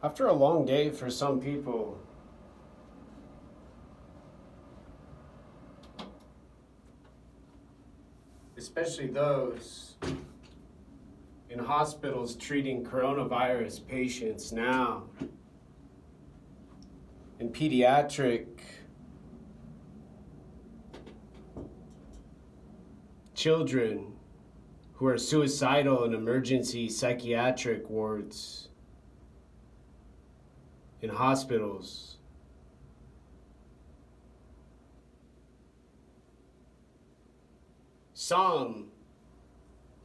After a long day for some people, especially those in hospitals treating coronavirus patients now, in pediatric children who are suicidal in emergency psychiatric wards, in hospitals, some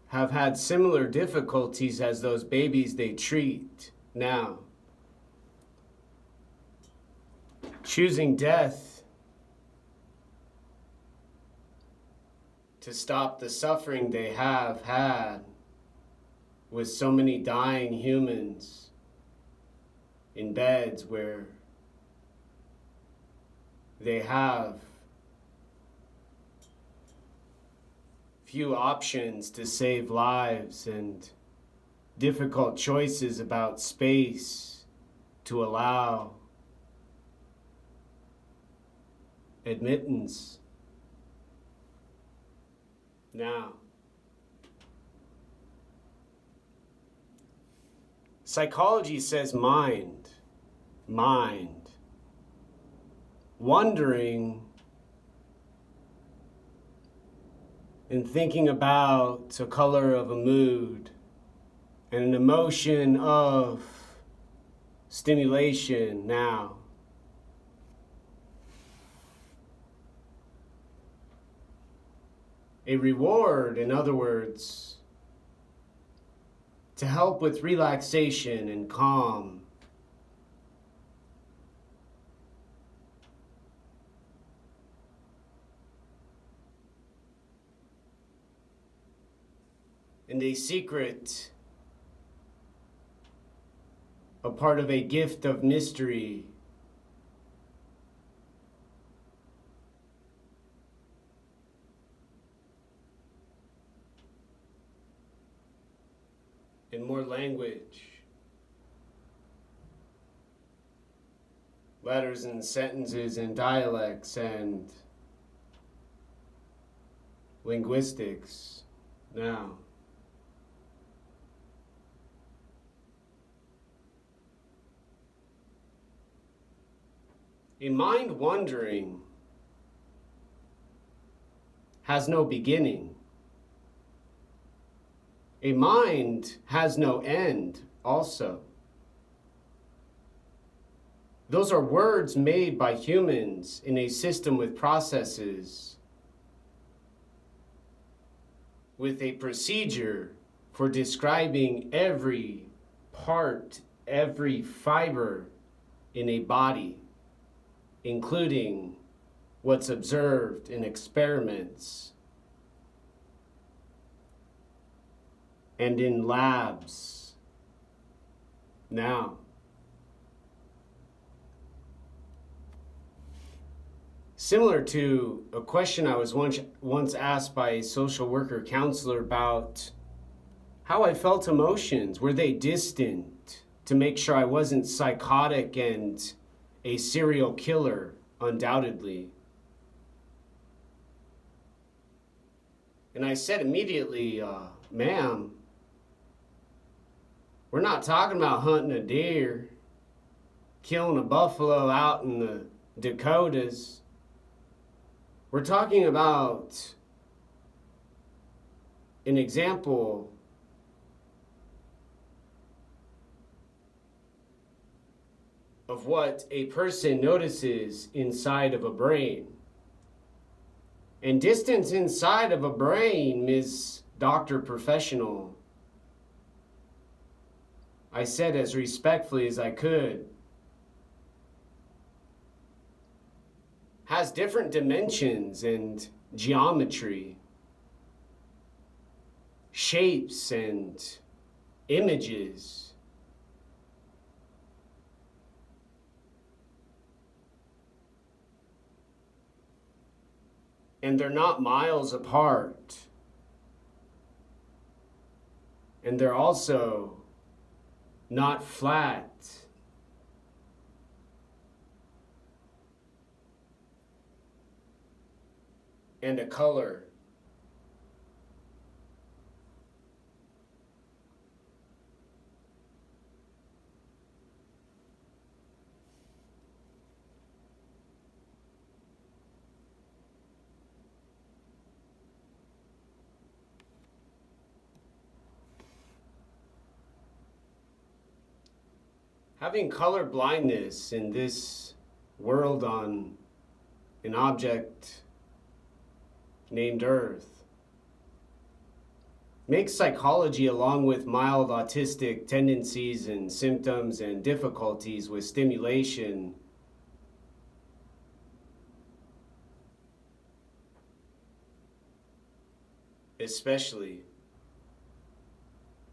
have had similar difficulties as those babies they treat now. Choosing death to stop the suffering they have had with so many dying humans in beds where they have few options to save lives and difficult choices about space to allow admittance. Now, psychology says mind. Wondering and thinking about a color of a mood and an emotion of stimulation now. A reward, in other words, to help with relaxation and calm. And a secret, a part of a gift of mystery. In more language, letters and sentences and dialects and linguistics now. A mind wandering has no beginning. A mind has no end also. Those are words made by humans in a system with processes, with a procedure for describing every part, every fiber in a body, including what's observed in experiments and in labs now. Similar to a question I was once asked by a social worker counselor about how I felt emotions. Were they distant? To make sure I wasn't psychotic and a serial killer, undoubtedly. And I said immediately, ma'am, we're not talking about hunting a deer, killing a buffalo out in the Dakotas. We're talking about an example of what a person notices inside of a brain. And distance inside of a brain, Ms. Dr. Professional, I said as respectfully as I could, has different dimensions and geometry, shapes and images. And they're not miles apart. And they're also not flat and a color. Having color blindness in this world on an object named Earth makes psychology, along with mild autistic tendencies and symptoms and difficulties with stimulation, especially,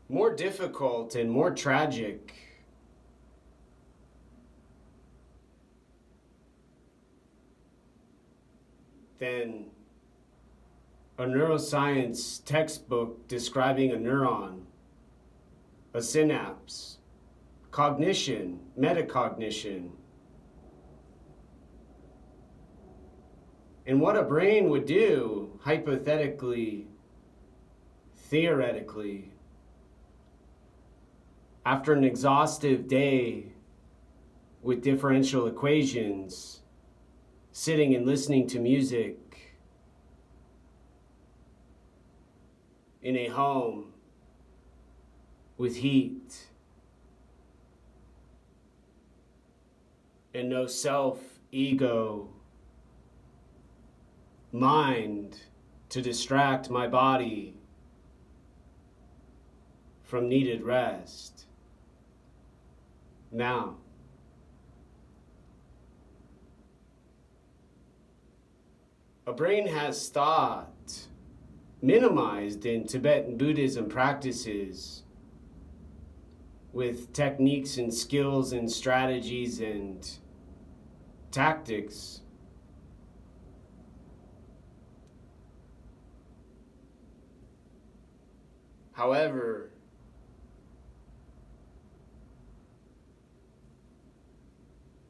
more difficult and more tragic than a neuroscience textbook describing a neuron, a synapse, cognition, metacognition, and what a brain would do, hypothetically, theoretically, after an exhaustive day with differential equations, sitting and listening to music in a home with heat and no self, ego, mind to distract my body from needed rest. Now, a brain has thought minimized in Tibetan Buddhism practices with techniques and skills and strategies and tactics. However,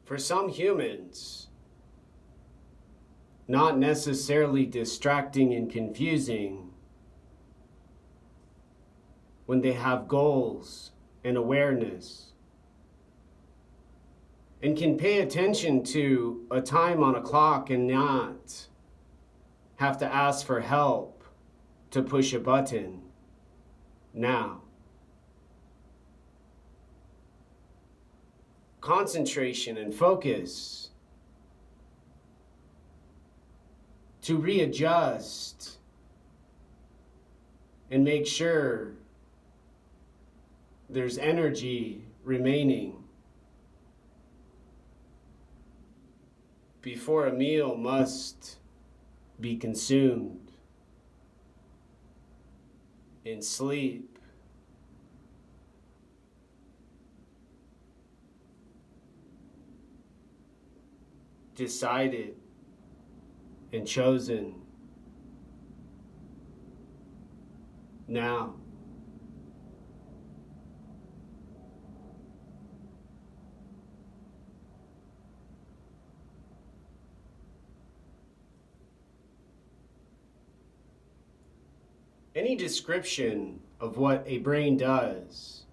for some humans, not necessarily distracting and confusing when they have goals and awareness and can pay attention to a time on a clock and not have to ask for help to push a button. Now, concentration and focus to readjust and make sure there's energy remaining before a meal must be consumed, in sleep, decided and chosen. Now, any description of what a brain does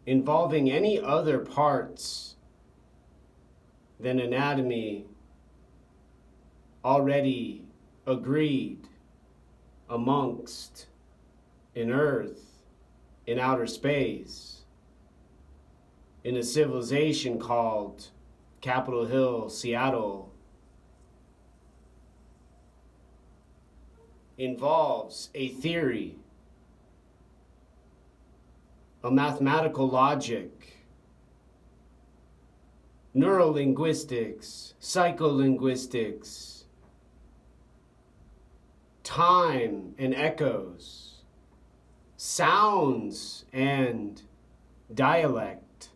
involving any other parts than anatomy already agreed amongst in Earth, in outer space, in a civilization called Capitol Hill, Seattle, involves a theory, a mathematical logic, neurolinguistics, psycholinguistics, time and echoes, sounds and dialect,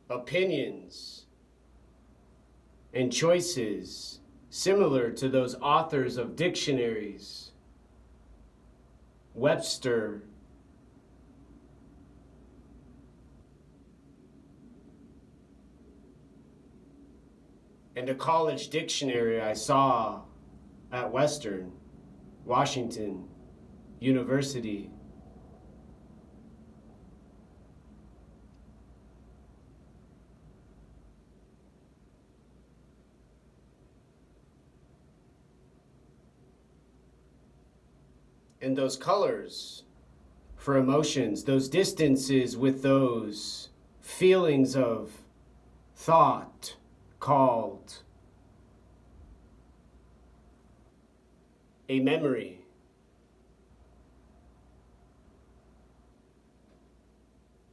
opinions and choices similar to those authors of dictionaries, Webster, and a college dictionary I saw at Western Washington University. And those colors for emotions, those distances with those feelings of thought called a memory.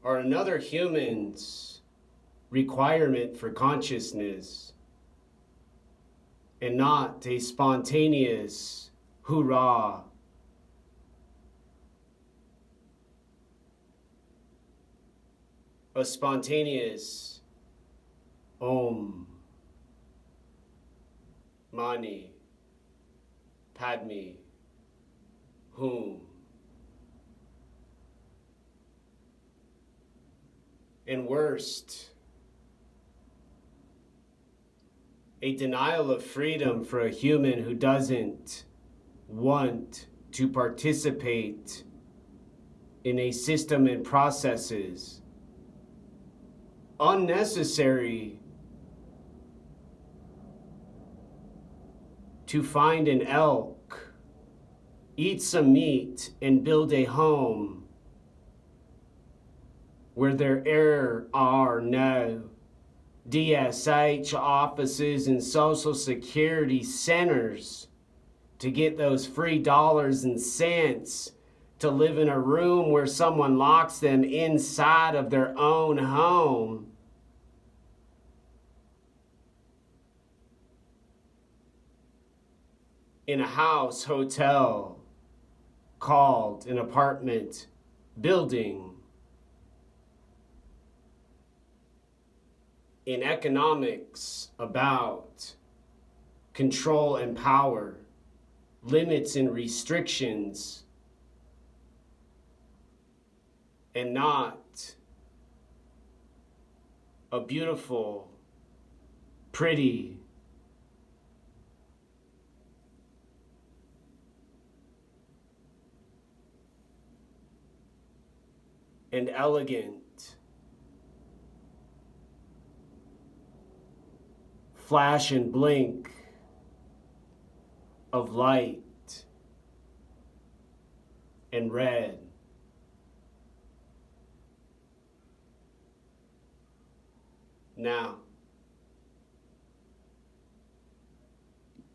Or another human's requirement for consciousness, and not a spontaneous hoorah. A spontaneous Om Mani Padme Hum. And worst, a denial of freedom for a human who doesn't want to participate in a system and processes unnecessary to find an elk, eat some meat, and build a home where there are no DSH offices and Social Security centers to get those free dollars and cents to live in a room where someone locks them inside of their own home. In a house, hotel, called an apartment building. In economics, about control and power, limits and restrictions, and not a beautiful, pretty, and elegant, flash and blink of light and red. Now,